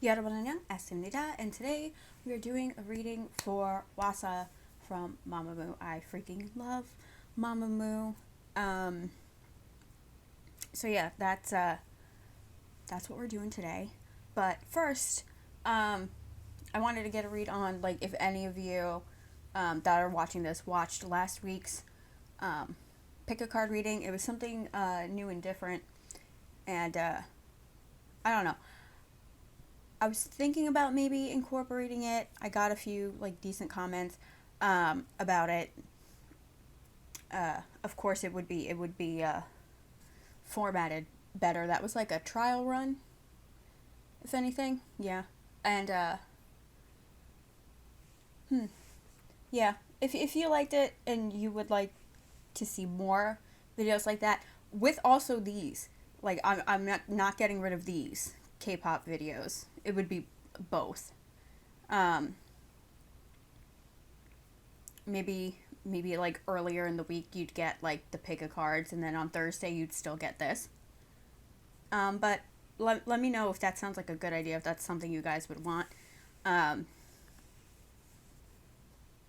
여러분은요, Asimnida, and today we are doing a reading for Hwasa from Mamamoo. I freaking love Mamamoo. Um, so yeah, that's what we're doing today. But first, I wanted to get a read on like if any of you that are watching this watched last week's pick a card reading. It was something new and different, and I don't know. I was thinking about maybe incorporating it. I got a few like decent comments about it. Of course, it would be formatted better. That was like a trial run, if anything. Yeah, and yeah. If you liked it and you would like to see more videos like that, with also these, like I'm not getting rid of these K-pop videos. It would be both. Um, maybe like earlier in the week you'd get like the pick a cards, and then on Thursday you'd still get this. But let me know if that sounds like a good idea. If that's something you guys would want. Um,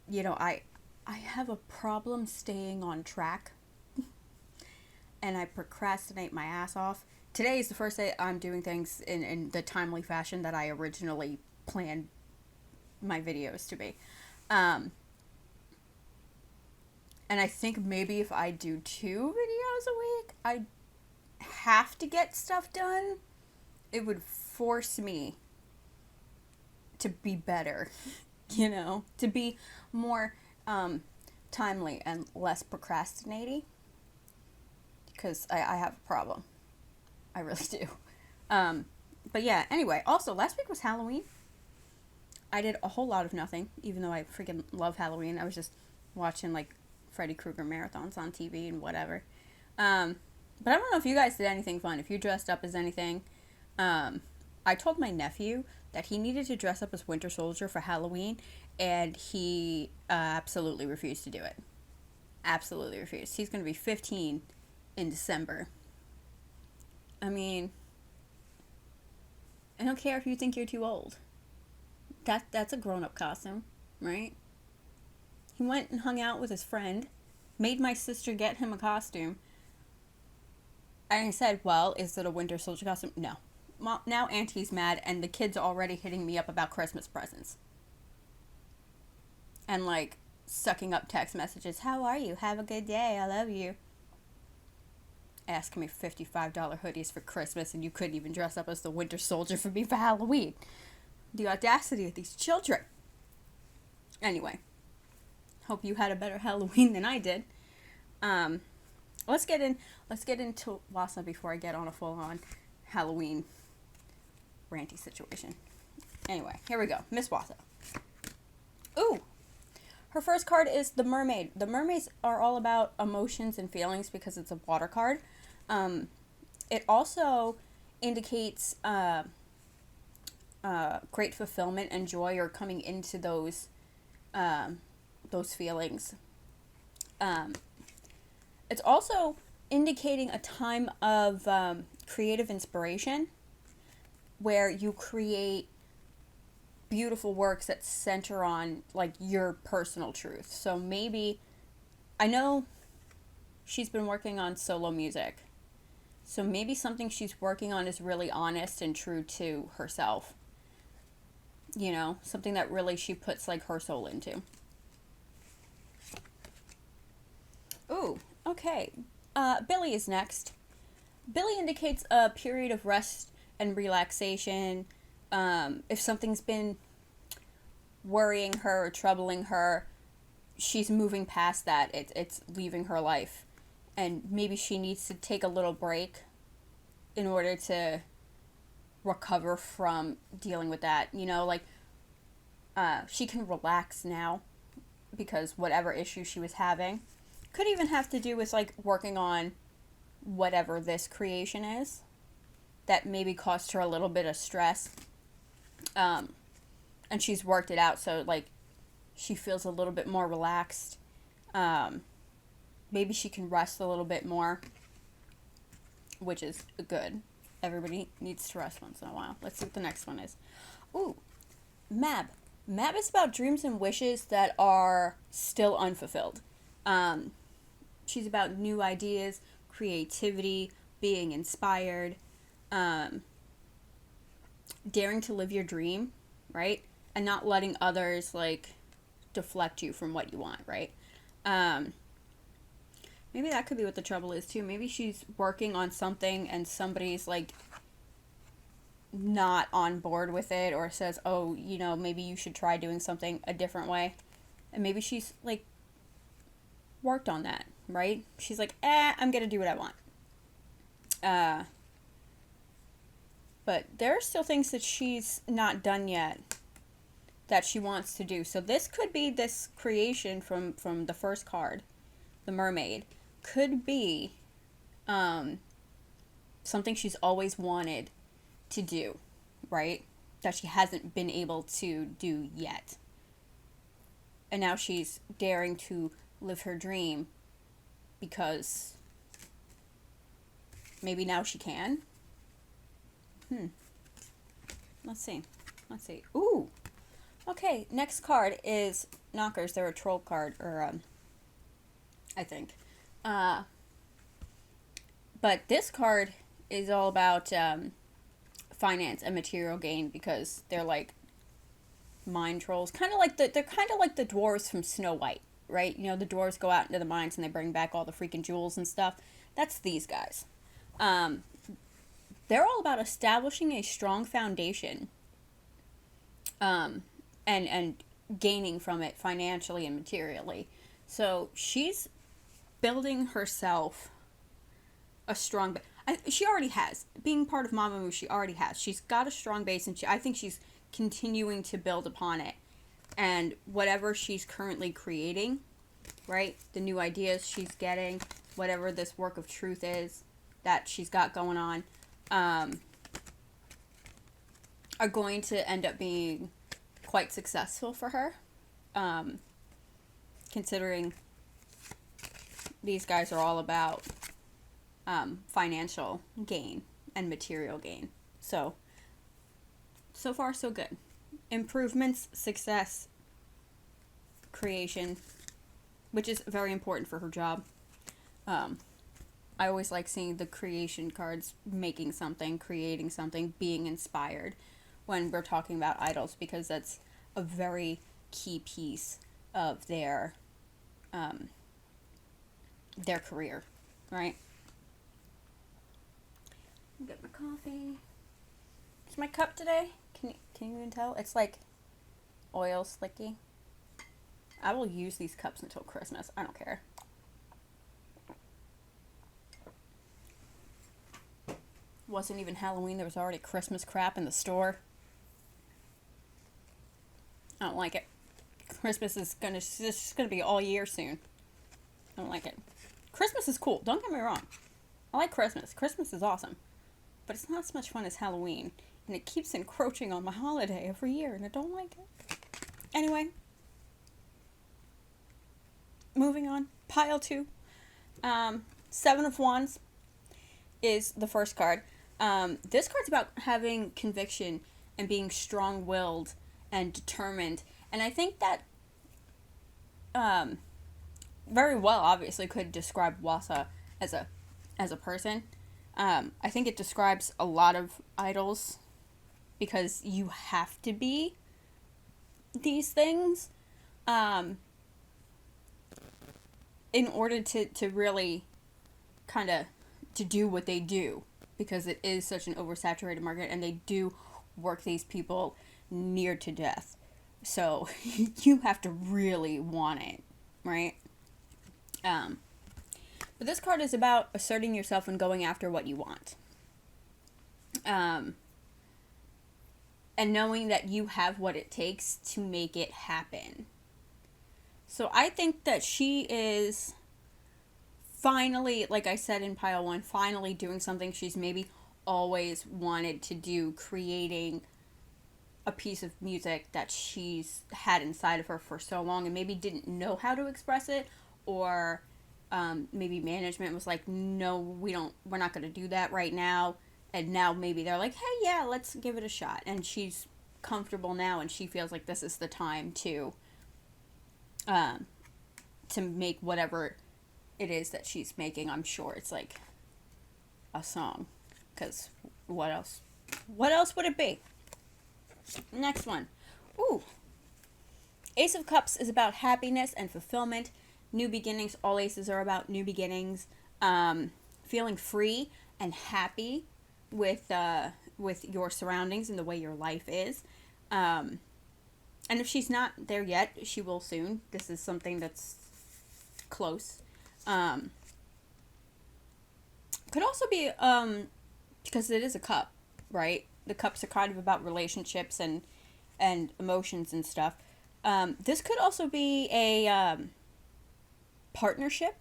I have a problem staying on track, and I procrastinate my ass off. Today is the first day I'm doing things in the timely fashion that I originally planned my videos to be. Um, and I think maybe if I do 2 videos a week, I have to get stuff done. It would force me to be better, to be more timely and less procrastinating, because I have a problem. I really do. Um, but yeah, anyway, also, last week was Halloween. I did a whole lot of nothing, even though I freaking love Halloween. I was just watching, like, Freddy Krueger marathons on TV and whatever. But I don't know if you guys did anything fun, if you dressed up as anything. I told my nephew that he needed to dress up as Winter Soldier for Halloween, and he absolutely refused to do it. Absolutely refused. He's going to be 15 in December. I mean, I don't care if you think you're too old. That's a grown-up costume, right? He went and hung out with his friend, made my sister get him a costume, and I said, well, is it a Winter Soldier costume? No. Mom, now Auntie's mad, and the kids are already hitting me up about Christmas presents. And, like, sucking up text messages. How are you? Have a good day. I love you. Asking me $55 hoodies for Christmas, and you couldn't even dress up as the Winter Soldier for me for Halloween. The audacity of these children. Anyway, hope you had a better Halloween than I did. Um, let's get into Hwasa before I get on a full-on Halloween ranty situation. Anyway, here we go. Miss Hwasa. Ooh! Her first card is the Mermaid. The mermaids are all about emotions and feelings because it's a water card. It also indicates great fulfillment and joy, or coming into those feelings. It's also indicating a time of creative inspiration, where you create beautiful works that center on like your personal truth. So maybe, I know she's been working on solo music, so maybe something she's working on is really honest and true to herself, something that really she puts like her soul into. Ooh, okay. Billy is next. Billy indicates a period of rest and relaxation. If something's been worrying her or troubling her, she's moving past that. It's leaving her life. And maybe she needs to take a little break in order to recover from dealing with that. She can relax now because whatever issue she was having could even have to do with like working on whatever this creation is that maybe caused her a little bit of stress. And she's worked it out, so like she feels a little bit more relaxed. Maybe she can rest a little bit more, which is good. Everybody needs to rest once in a while. Let's see what the next one is. Ooh, Mab. Mab is about dreams and wishes that are still unfulfilled. She's about new ideas, creativity, being inspired, daring to live your dream, right? And not letting others, like, deflect you from what you want, right? Maybe that could be what the trouble is, too. Maybe she's working on something and somebody's, like, not on board with it or says, oh, you know, maybe you should try doing something a different way. And maybe she's, like, worked on that, right? She's like, I'm gonna do what I want. But there are still things that she's not done yet that she wants to do. So this could be this creation from the first card, the mermaid, could be something she's always wanted to do, right? That she hasn't been able to do yet. And now she's daring to live her dream because maybe now she can. Let's see. Ooh. Okay, next card is Knockers. They're a troll card, or I think. But this card is all about finance and material gain because they're like mine trolls. They're kind of like the dwarves from Snow White, right? You know, the dwarves go out into the mines and they bring back all the freaking jewels and stuff. That's these guys. They're all about establishing a strong foundation and gaining from it financially and materially. So she's building herself a strong she already has. Being part of Mamamoo, she already has. She's got a strong base, and I think she's continuing to build upon it. And whatever she's currently creating, right, the new ideas she's getting, whatever this work of truth is that she's got going on, are going to end up being quite successful for her, considering these guys are all about financial gain and material gain. So far, so good. Improvements, success, creation, which is very important for her job. I always like seeing the creation cards making something, creating something, being inspired when we're talking about idols, because that's a very key piece of their career, right? Get my coffee. It's my cup today. Can you even tell? It's like oil slicky. I will use these cups until Christmas. I don't care. Wasn't even Halloween. There was already Christmas crap in the store. I don't like it. Christmas is gonna be all year soon. I don't like it. Christmas is cool. Don't get me wrong. I like Christmas. Christmas is awesome. But it's not as much fun as Halloween. And it keeps encroaching on my holiday every year. And I don't like it. Anyway. Moving on. Pile 2. 7 of Wands is the first card. This card's about having conviction and being strong-willed and determined. And I think that very well, obviously, could describe Hwasa as a person. I think it describes a lot of idols because you have to be these things in order to really kind of to do what they do, because it is such an oversaturated market and they do work these people near to death. So you have to really want it, right? But this card is about asserting yourself and going after what you want. And knowing that you have what it takes to make it happen. So I think that she is finally, like I said in pile 1, finally doing something she's maybe always wanted to do, creating a piece of music that she's had inside of her for so long and maybe didn't know how to express it, or maybe management was like, no, we're not going to do that right now. and now maybe they're like, hey, yeah, let's give it a shot, and she's comfortable now, and she feels like this is the time um, to make whatever it is that she's making. I'm sure it's like a song, because what else? What else would it be? Next one. Ooh. Ace of Cups is about happiness and fulfillment. New beginnings. All aces are about new beginnings. Feeling free and happy with your surroundings and the way your life is. And if she's not there yet, she will soon. This is something that's close. Could also be because it is a cup, right? The cups are kind of about relationships and emotions and stuff. This could also be a partnership,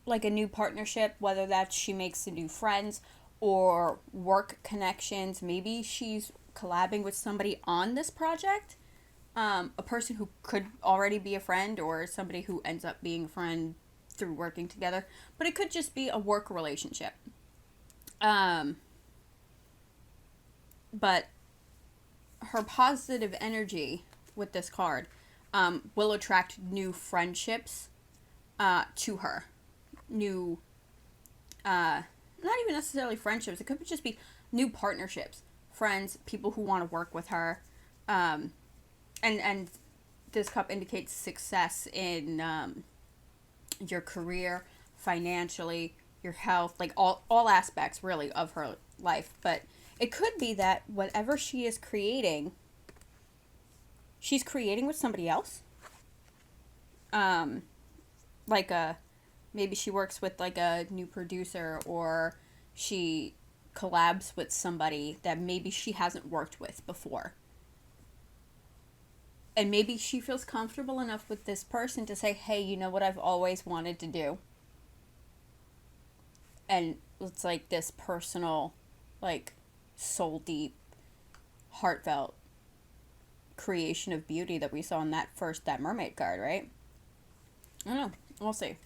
like a new partnership, whether that's she makes new friends or work connections. Maybe she's collabing with somebody on this project. A person who could already be a friend or somebody who ends up being a friend through working together. But it could just be a work relationship. But her positive energy with this card will attract new friendships to her. New, not even necessarily friendships. It could just be new partnerships, friends, people who want to work with her, and this cup indicates success in your career, financially, your health, like all aspects really of her life. But it could be that whatever she is creating, she's creating with somebody else. Like maybe she works with like a new producer, or she collabs with somebody that maybe she hasn't worked with before. And maybe she feels comfortable enough with this person to say, hey, you know what I've always wanted to do? And it's like this personal, like soul deep, heartfelt creation of beauty that we saw in that mermaid card, right? I don't know. We'll see.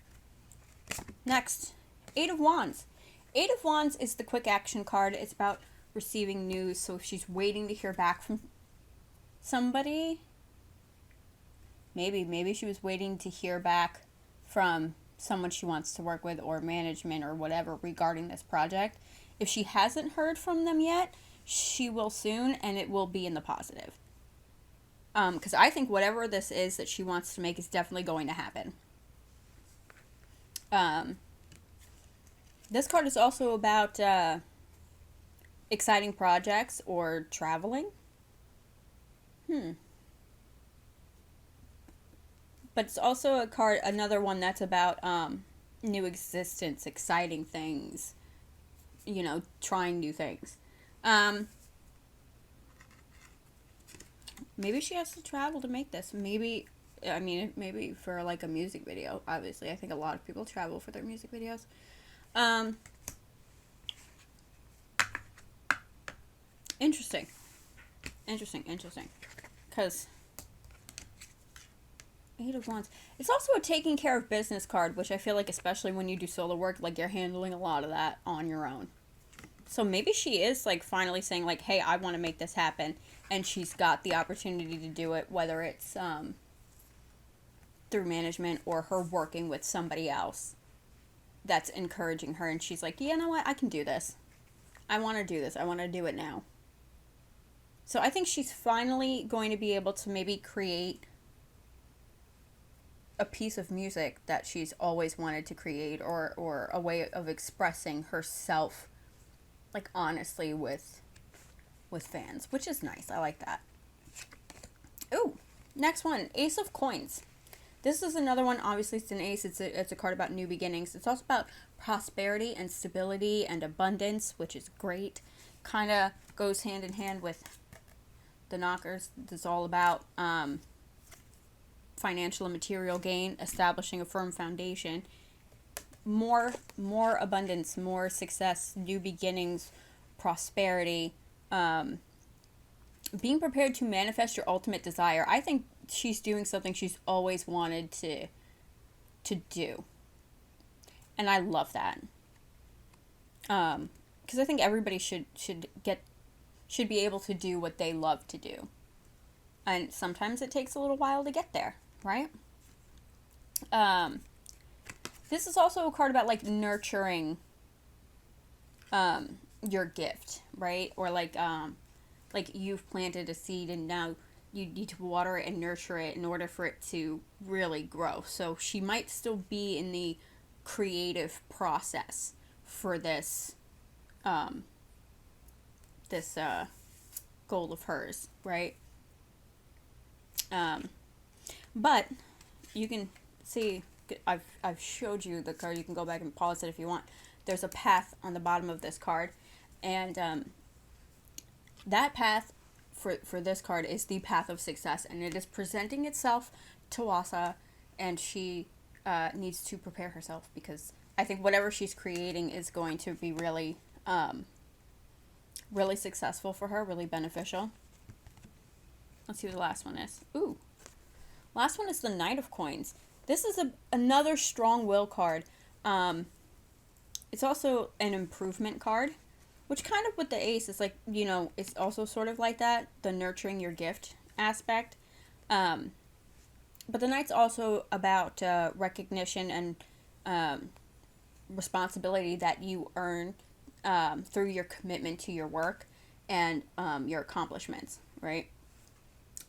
Next, Eight of Wands. Eight of Wands is the quick action card. It's about receiving news. So if she's waiting to hear back from somebody, maybe she was waiting to hear back from someone she wants to work with or management or whatever regarding this project. If she hasn't heard from them yet, she will soon, and it will be in the positive. Because I think whatever this is that she wants to make is definitely going to happen. This card is also about exciting projects or traveling. But it's also another one that's about new existence, exciting things, trying new things. Maybe she has to travel to make this. Maybe for like a music video, obviously. I think a lot of people travel for their music videos. Interesting. Because Eight of Wands. It's also a taking care of business card, which I feel like, especially when you do solo work, like you're handling a lot of that on your own. So maybe she is like finally saying like, hey, I want to make this happen. And she's got the opportunity to do it, whether it's through management or her working with somebody else that's encouraging her. And she's like, you know what? I can do this. I want to do this. I want to do it now. So I think she's finally going to be able to maybe create a piece of music that she's always wanted to create, or a way of expressing herself, like honestly with fans, which is nice. I like that. Ooh, next one, Ace of Coins. This is another one. Obviously, it's an ace. It's a card about new beginnings. It's also about prosperity and stability and abundance, which is great. Kind of goes hand in hand with the knockers. It's all about financial and material gain, establishing a firm foundation, more abundance, more success, new beginnings, prosperity, being prepared to manifest your ultimate desire. I think she's doing something she's always wanted to do, and I love that. because I think everybody should be able to do what they love to do, and sometimes it takes a little while to get there, right? Um, this is also a card about like nurturing your gift, right? Or like you've planted a seed and now you need to water it and nurture it in order for it to really grow. So she might still be in the creative process for um, this goal of hers, right? Um, but you can see I've showed you the card. You can go back and pause it if you want. There's a path on the bottom of this card, and that path for this card is the path of success, and it is presenting itself to Hwasa, and she needs to prepare herself, because I think whatever she's creating is going to be really really successful for her, really beneficial. Let's see what the last one is. Ooh, last one is the Knight of Coins. This is another strong will card. It's also an improvement card, which kind of with the ace is like, it's also sort of like that, the nurturing your gift aspect. But the Knight's also about recognition and responsibility that you earn through your commitment to your work and your accomplishments, right?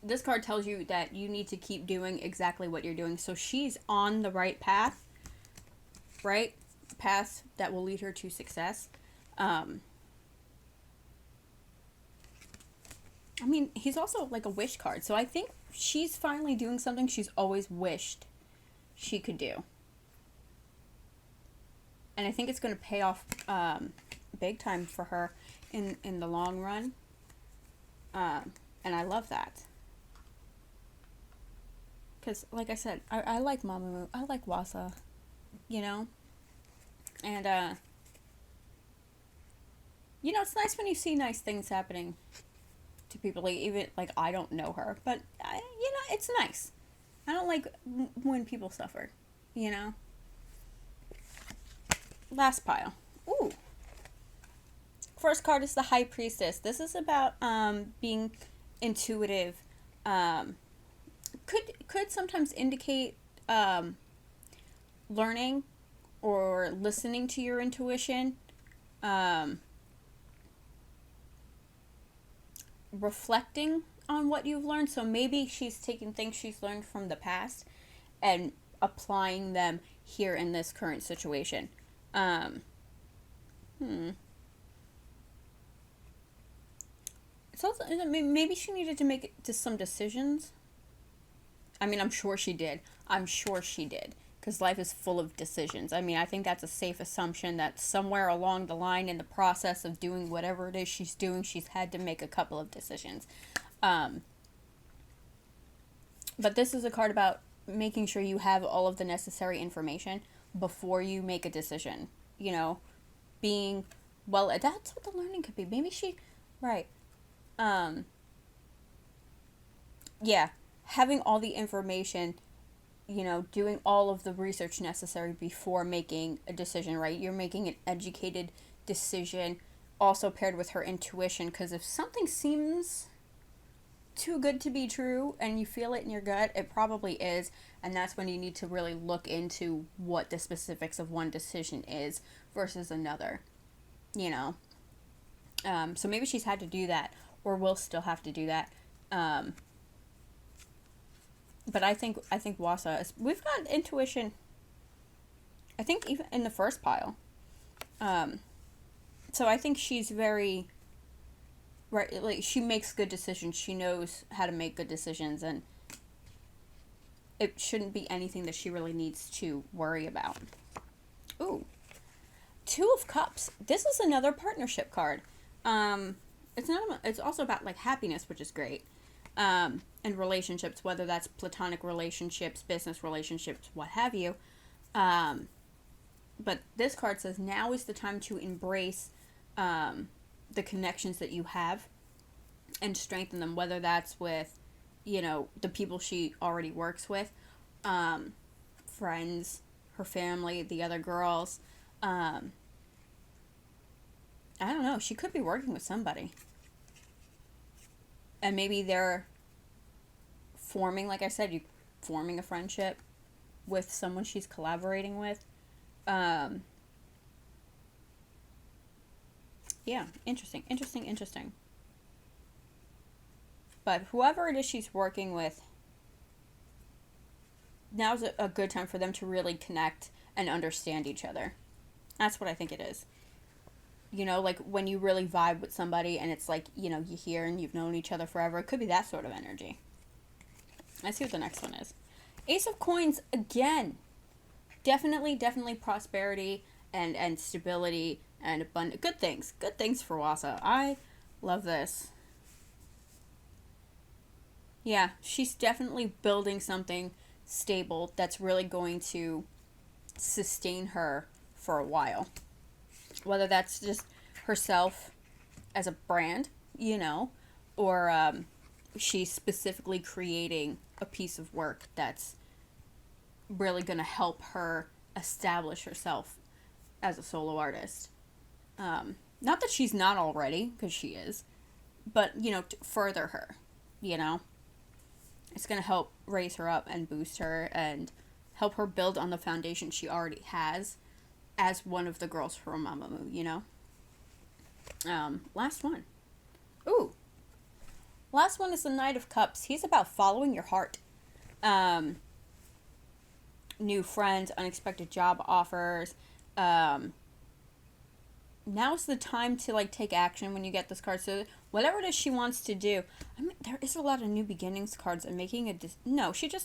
This card tells you that you need to keep doing exactly what you're doing. So she's on the right path, right? Path that will lead her to success. I mean, he's also like a wish card. So I think she's finally doing something she's always wished she could do. And I think it's going to pay off big time for her in the long run. And I love that. Because, like I said, I like Mamamoo. I like Hwasa, And, it's nice when you see nice things happening to people. Like, even, like, I don't know her. But, it's nice. I don't like when people suffer, Last pile. Ooh. First card is the High Priestess. This is about being intuitive. Could sometimes indicate learning or listening to your intuition, reflecting on what you've learned. So maybe she's taking things she's learned from the past and applying them here in this current situation. It's also, maybe she needed to make some decisions. I mean, I'm sure she did. Because life is full of decisions. I mean, I think that's a safe assumption that somewhere along the line in the process of doing whatever it is she's doing, she's had to make a couple of decisions. But this is a card about making sure you have all of the necessary information before you make a decision. Being, well, that's what the learning could be. Maybe she, right. Yeah. Having all the information, doing all of the research necessary before making a decision, right? You're making an educated decision, also paired with her intuition, because if something seems too good to be true and you feel it in your gut, it probably is, and that's when you need to really look into what the specifics of one decision is versus another, So maybe she's had to do that, or will still have to do that. But I think Hwasa we've got intuition, I think, even in the first pile. So I think she's very, right, like, she makes good decisions. She knows how to make good decisions, and it shouldn't be anything that she really needs to worry about. Ooh. Two of Cups. This is another partnership card. It's also about, like, happiness, which is great. And relationships, whether that's platonic relationships, business relationships, what have you. But this card says now is the time to embrace the connections that you have and strengthen them, whether that's with, the people she already works with, friends, her family, the other girls. I don't know. She could be working with somebody. And maybe they're forming, like I said, you forming a friendship with someone she's collaborating with. Um, yeah, interesting, interesting, interesting. But whoever it is she's working with, now's a good time for them to really connect and understand each other. That's what I think it is. You know, like when you really vibe with somebody and it's like, you know, you hear and you've known each other forever. It could be that sort of energy. Let's see what the next one is. Ace of Coins, again. Definitely, definitely prosperity and stability and abundant. Good things. Good things for Wasa. I love this. Yeah, she's definitely building something stable that's really going to sustain her for a while. Whether that's just herself as a brand, you know, or she's specifically creating a piece of work that's really going to help her establish herself as a solo artist. Not that she's not already, because she is, but, you know, to further her, you know. It's going to help raise her up and boost her and help her build on the foundation she already has as one of the girls from Mamamoo, you know. Last one. Ooh. Last one is the Knight of Cups. He's about following your heart. New friends, unexpected job offers. Now's the time to like take action when you get this card. So whatever it is she wants to do, I mean, there is a lot of new beginnings cards and making a no. What am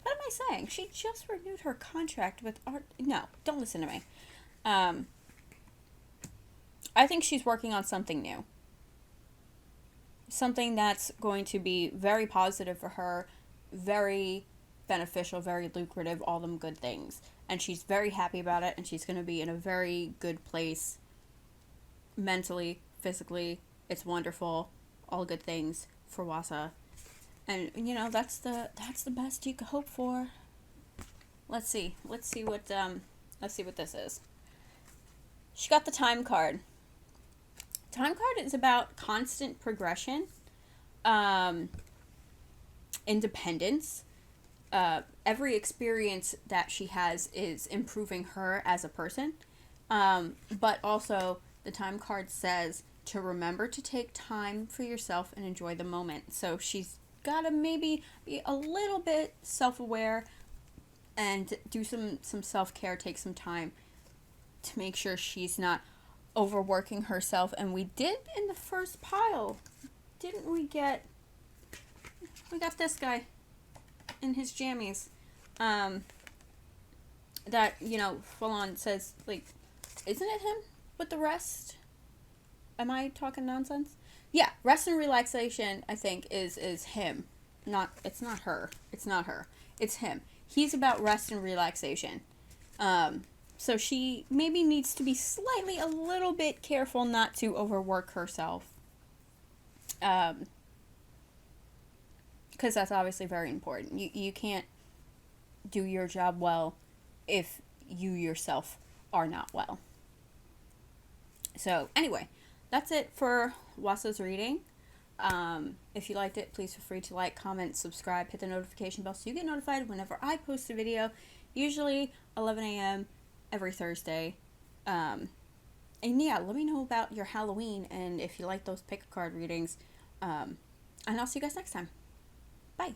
I saying? She just renewed her contract with art. No, don't listen to me. I think she's working on something new. Something that's going to be very positive for her, very beneficial, very lucrative, all them good things. And she's very happy about it, and she's going to be in a very good place mentally, physically. It's wonderful. All good things for Wasa. And you know, that's the best you could hope for. Let's see what this is. She got the time card. Time card is about constant progression, independence. Every experience that she has is improving her as a person. But also, the time card says to remember to take time for yourself and enjoy the moment. So she's got to maybe be a little bit self-aware and do some self-care, take some time to make sure she's not overworking herself. And we did in the first pile, didn't we got this guy in his jammies, that, you know, full on says, like, isn't it him with the rest? Am I talking nonsense? Yeah, rest and relaxation, I think, is him. It's not her. It's not her. It's him. He's about rest and relaxation. So she maybe needs to be slightly a little bit careful not to overwork herself. Because that's obviously very important. You can't do your job well if you yourself are not well. So anyway, that's it for Wasa's reading. If you liked it, please feel free to like, comment, subscribe, hit the notification bell so you get notified whenever I post a video, usually 11 a.m. every Thursday. And yeah, let me know about your Halloween and if you like those pick a card readings. And I'll see you guys next time. Bye.